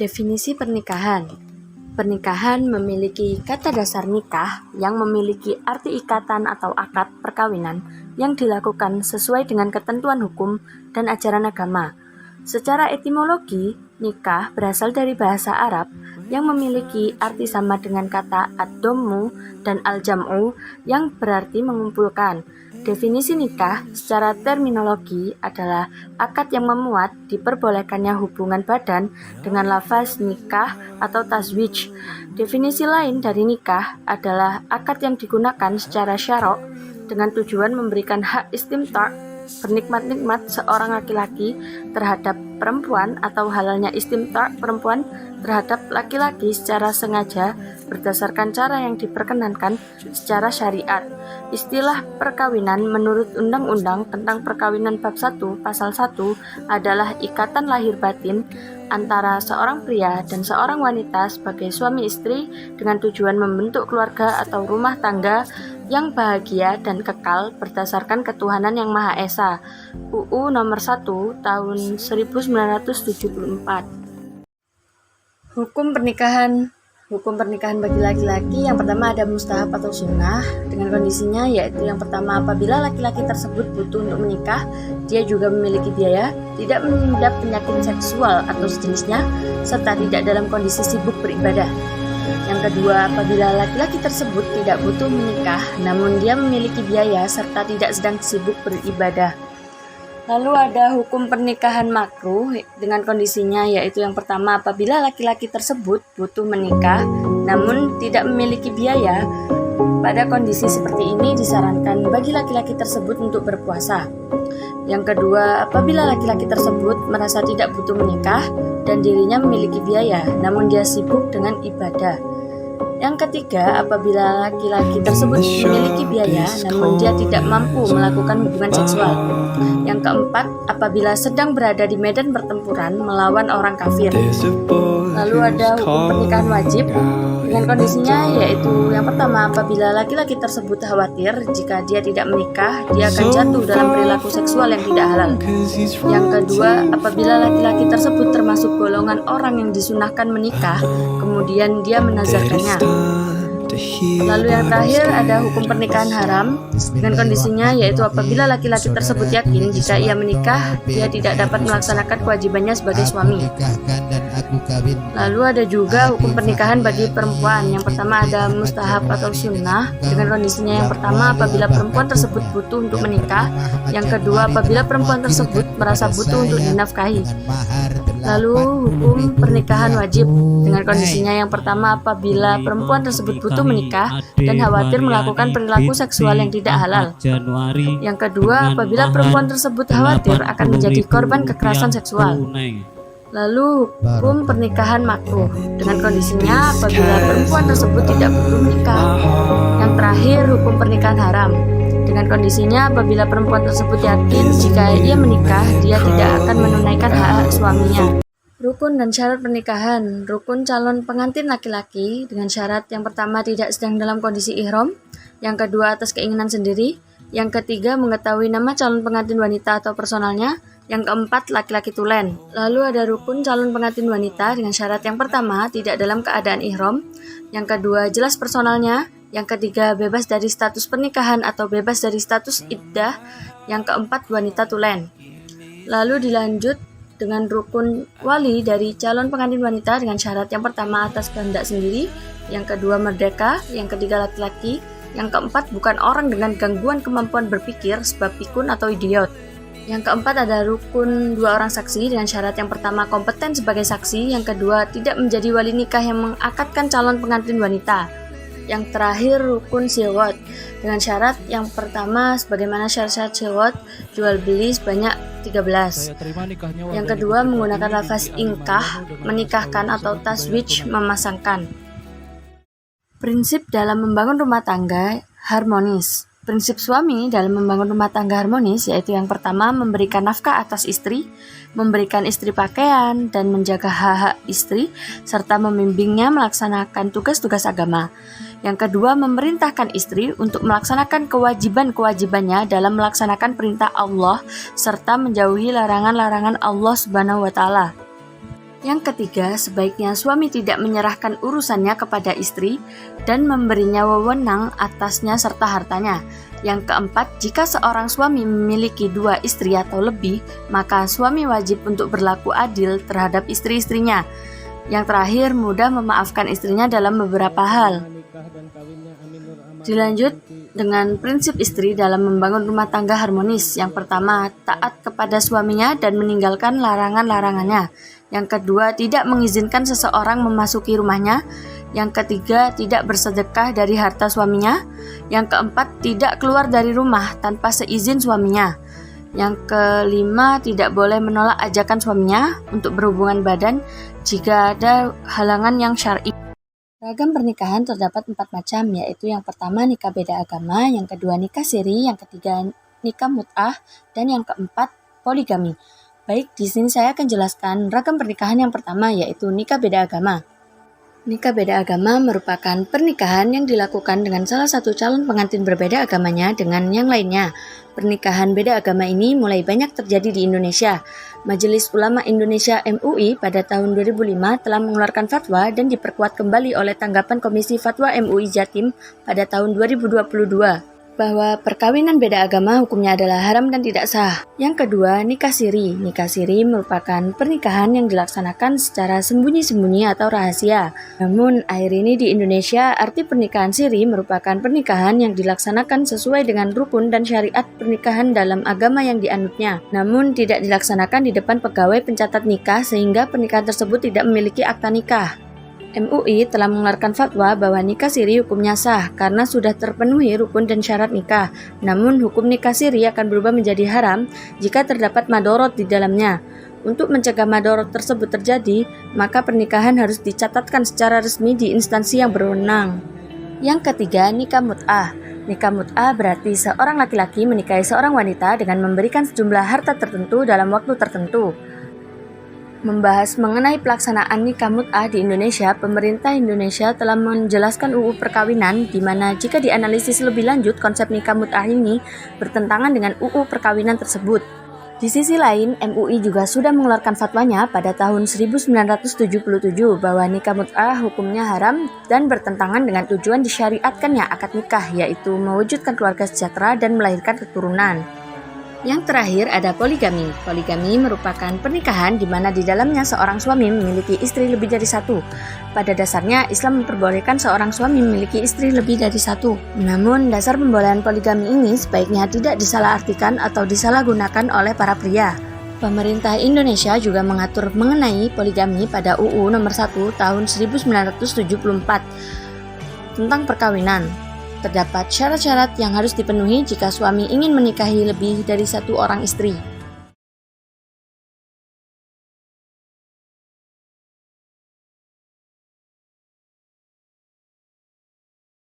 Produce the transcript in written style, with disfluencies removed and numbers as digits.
Definisi pernikahan. Pernikahan memiliki kata dasar nikah yang memiliki arti ikatan atau akad perkawinan yang dilakukan sesuai dengan ketentuan hukum dan ajaran agama. Secara etimologi, nikah berasal dari bahasa Arab yang memiliki arti sama dengan kata ad-dommu dan al-jam'u yang berarti mengumpulkan. Definisi nikah secara terminologi adalah akad yang memuat diperbolehkannya hubungan badan dengan lafaz nikah atau tazwij. Definisi lain dari nikah adalah akad yang digunakan secara syarok dengan tujuan memberikan hak istimta' bernikmat-nikmat seorang laki-laki terhadap perempuan atau halalnya istimta' perempuan terhadap laki-laki secara sengaja berdasarkan cara yang diperkenankan secara syariat. Istilah perkawinan menurut Undang-Undang tentang Perkawinan Bab 1 Pasal 1 adalah ikatan lahir batin antara seorang pria dan seorang wanita sebagai suami istri dengan tujuan membentuk keluarga atau rumah tangga yang bahagia dan kekal berdasarkan ketuhanan yang Maha Esa. UU Nomor 1 Tahun 1974. Hukum pernikahan bagi laki-laki yang pertama ada mustahab atau sunnah dengan kondisinya, yaitu yang pertama apabila laki-laki tersebut butuh untuk menikah, dia juga memiliki biaya, tidak mengidap penyakit seksual atau sejenisnya, serta tidak dalam kondisi sibuk beribadah. Yang kedua, apabila laki-laki tersebut tidak butuh menikah, namun dia memiliki biaya serta tidak sedang sibuk beribadah. Lalu ada hukum pernikahan makruh dengan kondisinya, yaitu yang pertama apabila laki-laki tersebut butuh menikah namun tidak memiliki biaya. Pada kondisi seperti ini disarankan bagi laki-laki tersebut untuk berpuasa. Yang kedua, apabila laki-laki tersebut merasa tidak butuh menikah dan dirinya memiliki biaya namun dia sibuk dengan ibadah. Yang ketiga, apabila laki-laki tersebut memiliki biaya namun dia tidak mampu melakukan hubungan seksual. Yang keempat, apabila sedang berada di medan pertempuran melawan orang kafir. Lalu ada hukum pernikahan wajib dengan kondisinya, yaitu yang pertama apabila laki-laki tersebut khawatir jika dia tidak menikah dia akan jatuh dalam perilaku seksual yang tidak halal. Yang kedua, apabila laki-laki tersebut termasuk golongan orang yang disunahkan menikah kemudian dia menazarkannya. Lalu yang terakhir ada hukum pernikahan haram dengan kondisinya, yaitu apabila laki-laki tersebut yakin jika ia menikah dia tidak dapat melaksanakan kewajibannya sebagai suami. Lalu ada juga hukum pernikahan bagi perempuan. Yang pertama ada mustahab atau sunnah dengan kondisinya, yang pertama apabila perempuan tersebut butuh untuk menikah, yang kedua apabila perempuan tersebut merasa butuh untuk dinafkahi. Lalu hukum pernikahan wajib dengan kondisinya, yang pertama apabila perempuan tersebut butuh menikah dan khawatir melakukan perilaku seksual yang tidak halal. Yang kedua, apabila perempuan tersebut khawatir akan menjadi korban kekerasan seksual. Lalu hukum pernikahan makruh dengan kondisinya apabila perempuan tersebut tidak butuh menikah. Yang terakhir, hukum pernikahan haram dengan kondisinya apabila perempuan tersebut yakin jika ia menikah dia tidak akan menunaikan hak suaminya. Rukun dan syarat pernikahan. Rukun calon pengantin laki-laki dengan syarat yang pertama tidak sedang dalam kondisi ihram, yang kedua atas keinginan sendiri, yang ketiga mengetahui nama calon pengantin wanita atau personalnya, yang keempat laki-laki tulen. Lalu ada rukun calon pengantin wanita dengan syarat yang pertama tidak dalam keadaan ihram, yang kedua jelas personalnya, yang ketiga bebas dari status pernikahan atau bebas dari status iddah, yang keempat wanita tulen. Lalu dilanjut dengan rukun wali dari calon pengantin wanita dengan syarat yang pertama atas kehendak sendiri, yang kedua merdeka, yang ketiga laki-laki, yang keempat bukan orang dengan gangguan kemampuan berpikir sebab pikun atau idiot. Yang keempat ada rukun dua orang saksi dengan syarat yang pertama kompeten sebagai saksi, yang kedua tidak menjadi wali nikah yang mengakadkan calon pengantin wanita. Yang terakhir rukun siwot dengan syarat yang pertama sebagaimana syarat siwot jual beli sebanyak 13. Yang kedua menggunakan lafaz ingkah menikahkan atau tazwij memasangkan. Prinsip dalam membangun rumah tangga harmonis. Prinsip suami dalam membangun rumah tangga harmonis yaitu yang pertama memberikan nafkah atas istri, memberikan istri pakaian dan menjaga hak-hak istri, serta membimbingnya melaksanakan tugas-tugas agama. Yang kedua memerintahkan istri untuk melaksanakan kewajiban-kewajibannya dalam melaksanakan perintah Allah, serta menjauhi larangan-larangan Allah Subhanahu wa Ta'ala. Yang ketiga, sebaiknya suami tidak menyerahkan urusannya kepada istri dan memberinya wewenang atasnya serta hartanya. Yang keempat, jika seorang suami memiliki 2 istri atau lebih, maka suami wajib untuk berlaku adil terhadap istri-istrinya. Yang terakhir, mudah memaafkan istrinya dalam beberapa hal. Dilanjut dengan prinsip istri dalam membangun rumah tangga harmonis. Yang pertama, taat kepada suaminya dan meninggalkan larangan-larangannya. Yang kedua, tidak mengizinkan seseorang memasuki rumahnya. Yang ketiga, tidak bersedekah dari harta suaminya. Yang keempat, tidak keluar dari rumah tanpa seizin suaminya. Yang kelima, tidak boleh menolak ajakan suaminya untuk berhubungan badan jika ada halangan yang syar'i. Ragam pernikahan terdapat 4 macam, yaitu yang pertama nikah beda agama, yang kedua nikah siri, yang ketiga nikah mut'ah, dan yang keempat poligami. Baik, di sini saya akan jelaskan ragam pernikahan yang pertama, yaitu nikah beda agama. Nikah beda agama merupakan pernikahan yang dilakukan dengan salah satu calon pengantin berbeda agamanya dengan yang lainnya. Pernikahan beda agama ini mulai banyak terjadi di Indonesia. Majelis Ulama Indonesia MUI pada tahun 2005 telah mengeluarkan fatwa dan diperkuat kembali oleh tanggapan Komisi Fatwa MUI Jatim pada tahun 2022. Bahwa perkawinan beda agama hukumnya adalah haram dan tidak sah. Yang kedua, nikah siri. Nikah siri merupakan pernikahan yang dilaksanakan secara sembunyi-sembunyi atau rahasia. Namun, akhir ini di Indonesia, arti pernikahan siri merupakan pernikahan yang dilaksanakan sesuai dengan rukun dan syariat pernikahan dalam agama yang dianutnya. Namun, tidak dilaksanakan di depan pegawai pencatat nikah sehingga pernikahan tersebut tidak memiliki akta nikah. MUI telah mengeluarkan fatwa bahwa nikah siri hukumnya sah karena sudah terpenuhi rukun dan syarat nikah. Namun hukum nikah siri akan berubah menjadi haram jika terdapat madorot di dalamnya. Untuk mencegah madorot tersebut terjadi, maka pernikahan harus dicatatkan secara resmi di instansi yang berwenang. Yang ketiga, nikah mut'ah. Nikah mut'ah berarti seorang laki-laki menikahi seorang wanita dengan memberikan sejumlah harta tertentu dalam waktu tertentu. Membahas mengenai pelaksanaan nikah mut'ah di Indonesia, pemerintah Indonesia telah menjelaskan UU Perkawinan, di mana jika dianalisis lebih lanjut konsep nikah mut'ah ini bertentangan dengan UU Perkawinan tersebut. Di sisi lain, MUI juga sudah mengeluarkan fatwanya pada tahun 1977 bahwa nikah mut'ah hukumnya haram dan bertentangan dengan tujuan disyariatkannya akad nikah, yaitu mewujudkan keluarga sejahtera dan melahirkan keturunan. Yang terakhir ada poligami. Poligami merupakan pernikahan di mana di dalamnya seorang suami memiliki istri lebih dari satu. Pada dasarnya, Islam memperbolehkan seorang suami memiliki istri lebih dari satu. Namun, dasar pembolehan poligami ini sebaiknya tidak disalahartikan atau disalahgunakan oleh para pria. Pemerintah Indonesia juga mengatur mengenai poligami pada UU Nomor 1 Tahun 1974 tentang perkawinan. Terdapat syarat-syarat yang harus dipenuhi jika suami ingin menikahi lebih dari satu orang istri.